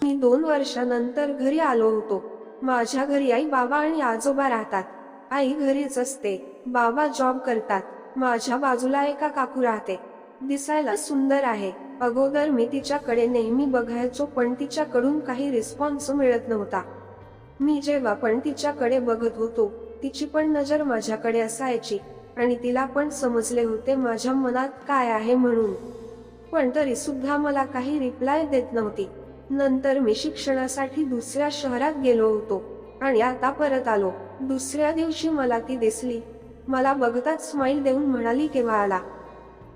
मी 2 वर्षानंतर घरी आलो होतो. माझ्या घरी आई बाबा आणि आजोबा राहतात. आई घरीच असते, बाबा जॉब करतात. माझ्या बाजूला एका काकू राहते. दिसायला सुंदर आहे. अगोदर मी तिच्याकडे नेहमी बघायचो, पण तिच्याकडून काही रिस्पॉन्स मिळत नव्हता. मी जेव्हा पण तिच्याकडे बघत होतो, तिची पण नजर माझ्याकडे असायची आणि तिला पण समजले होते माझ्या मनात काय आहे म्हणून. पण तरी सुद्धा मला काही रिप्लाय देत नव्हती. नंतर मी शिक्षणासाठी दुसऱ्या शहरात गेलो होतो आणि आता परत आलो. दुसऱ्या दिवशी मला ती दिसली. मला बघताच स्माईल देऊन म्हणाली, केव्हा आला?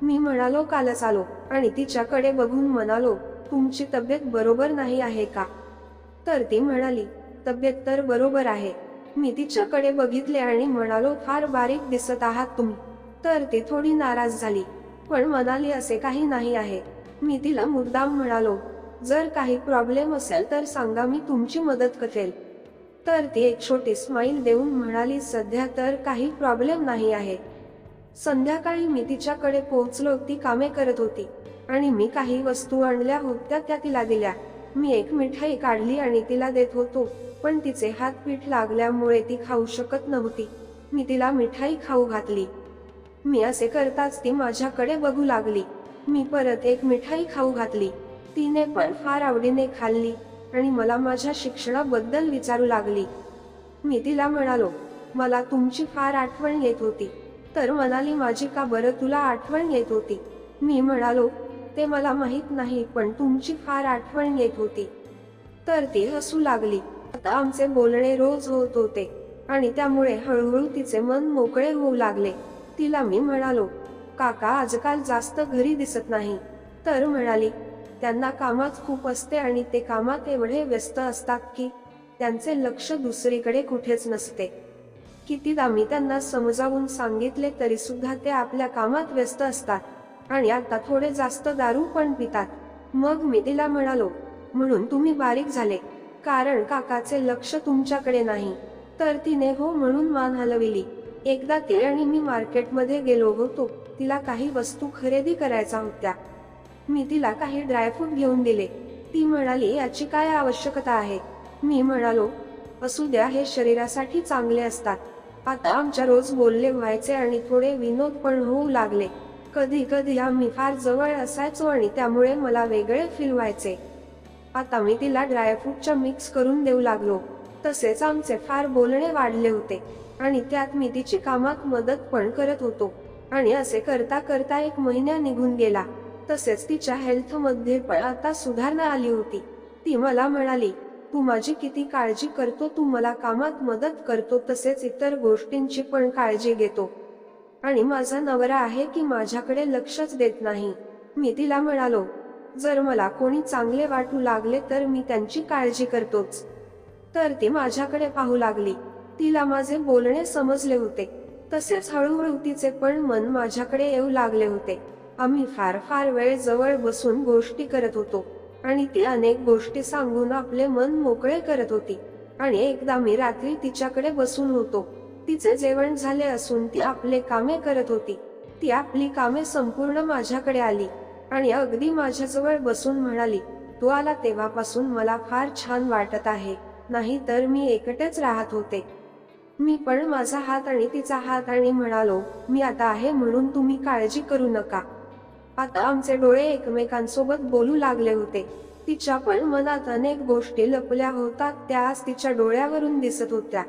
मी म्हणालो, कालच आलो. आणि तिच्याकडे बघून म्हणालो, तुमची तब्येत बरोबर नाही आहे का? तर ती म्हणाली, तब्येत तर बरोबर आहे. मी तिच्याकडे बघितले आणि म्हणालो, फार बारीक दिसत आहात तुम्ही. तर ती थोडी नाराज झाली, पण म्हणाली, असे काही नाही आहे. मी तिला मुद्दाम म्हणालो, जर काही प्रॉब्लेम असेल तर सांगा, मी तुमची मदत करेल. तर ती एक छोटी स्माईल देऊन म्हणाली, सध्या तर काही प्रॉब्लेम नाही आहे. संध्याकाळी मी तिच्याकडे पोहोचलो. ती कामे करत होती आणि मी काही वस्तू आणल्या होत्या त्या तिला दिल्या. मी एक मिठाई काढली आणि तिला देत होतो, पण तिचे हात पीठ लागल्यामुळे ती खाऊ शकत नव्हती. मी तिला मिठाई खाऊ घातली. मी असे करताच ती माझ्याकडे बघू लागली. मी परत एक मिठाई खाऊ घातली. तिने पण फार आवडीने खाल्ली आणि मला माझ्या शिक्षणाबद्दल विचारू लागली. मी तिला म्हणालो, मला तुमची फार आठवण येत होती. तर म्हणाली, माझी का बरं तुला आठवण येत होती? मी म्हणालो, ते मला माहित नाही, पण तुमची फार आठवण येत होती. तर ती हसू लागली. आता आमचे बोलणे रोज होत होते आणि त्यामुळे हळूहळू तिचे मन मोकळे होऊ लागले. तिला मी म्हणालो, काका आजकाल जास्त घरी दिसत नाही. तर म्हणाली, त्यांना कामात खूप असते आणि ते कामात एवढे व्यस्त असतात की त्यांचे लक्ष दुसरीकडे कुठेच नसते. कितीदा मी त्यांना समजावून सांगितले तरी सुद्धा ते आपल्या कामात व्यस्त असतात आणि आता थोडे जास्त दारू पण पितात. मग मी तिला म्हणालो, म्हणून तुम्ही बारीक झाले, कारण काकाचे लक्ष तुमच्याकडे नाही. तर तिने हो म्हणून मान हलविली. एकदा ती आणि मी मार्केटमध्ये गेलो होतो. तिला काही वस्तू खरेदी करायच्या होत्या. मी तिला काही ड्रायफ्रूट घेऊन दिले. ती म्हणाली, याची काय आवश्यकता आहे? मी म्हणालो, असू द्या, हे शरीरासाठी चांगले असतात. आता आमच्या रोज बोलले व्हायचे आणि थोडे विनोद पण होऊ लागले. कधी कधी आम्ही फार जवळ असायचो आणि त्यामुळे मला वेगळे फील व्हायचे. आता मी तिला ड्रायफ्रूटच्या मिक्स करून देऊ लागलो. तसेच आमचे फार बोलणे वाढले होते आणि त्यात मी तिची कामात मदत पण करत होतो. आणि असे करता करता 1 महिना निघून गेला. तसेच तिच्या हेल्थ मध्ये पण आता सुधारणा आली होती. ती मला म्हणाली, तू माझी किती काळजी करतो, तू मला कामात मदत करतो, तसेच इतर गोष्टींची पण काळजी घेतो. आणि माझा नवरा आहे की माझ्याकडे लक्षच देत नाही. मी तिला म्हणालो, जर मला कोणी चांगले वाटू लागले तर मी त्यांची काळजी करतोच. तर ती माझ्याकडे पाहू लागली. तिला माझे बोलणे समजले होते. तसेच हळूहळू तिचे पण मन माझ्याकडे येऊ लागले होते. आम्ही फार फार वेळ जवळ बसून गोष्टी करत होतो आणि ती अनेक गोष्टी सांगून आपले मन मोकळे करत होती. आणि एकदा मी रात्री तिच्याकडे बसून होतो. तिचे जेवण झाले असून ती आपले कामे करत होती. ती आपली कामे संपूर्ण माझ्याकडे आली आणि अगदी माझ्याजवळ बसून म्हणाली, तू आला तेव्हापासून मला फार छान वाटत आहे, नाही तर मी एकटेच राहत होते. मी पण माझा हात आणि तिचा हात आणि म्हणालो, मी आता आहे म्हणून तुम्ही काळजी करू नका. आता आमचे डोळे एकमेकांसोबत बोलू लागले होते. तिच्या पण मनात अनेक गोष्टी लपल्या होत्या, त्या आज तिच्या डोळ्यावरून दिसत होत्या.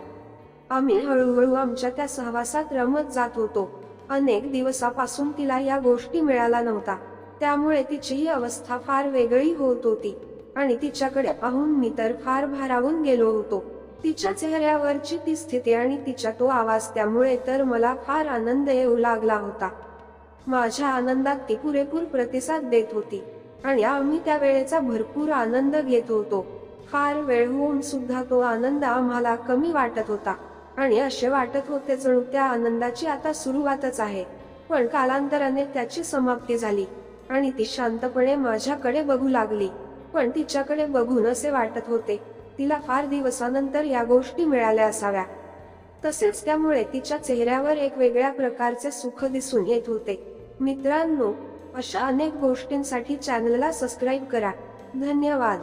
आम्ही हळूहळू आमच्या त्या सहवासात रमत जात होतो. अनेक दिवसापासून तिला या गोष्टी मिळाल्या नव्हता, त्यामुळे तिची ही अवस्था फार वेगळी होत होती आणि तिच्याकडे पाहून मी तर फार भारावून गेलो होतो. तिच्या चेहऱ्यावरची ती स्थिती आणि तिचा तो आवाज, त्यामुळे तर मला फार आनंद येऊ लागला होता. माझ्या आनंदात ती पुरेपूर प्रतिसाद देत होती आणि आम्ही त्या वेळेचा भरपूर आनंद घेत होतो. फार वेळ होऊन सुद्धा तो आनंद आम्हाला कमी वाटत होता आणि असे वाटत होते जणू त्या आनंदाची आता सुरुवातच आहे. पण कालांतराने त्याची समाप्ती झाली आणि ती शांतपणे माझ्याकडे बघू लागली. पण तिच्याकडे बघून असे वाटत होते, तिला फार दिवसानंतर या गोष्टी मिळाल्या असाव्या. तसेच त्यामुळे तिच्या चेहऱ्यावर एक वेगळ्या प्रकारचे सुख दिसून येत होते. मित्रांनो, अशा अनेक गोष्टींसाठी चॅनलला सबस्क्राईब करा. धन्यवाद.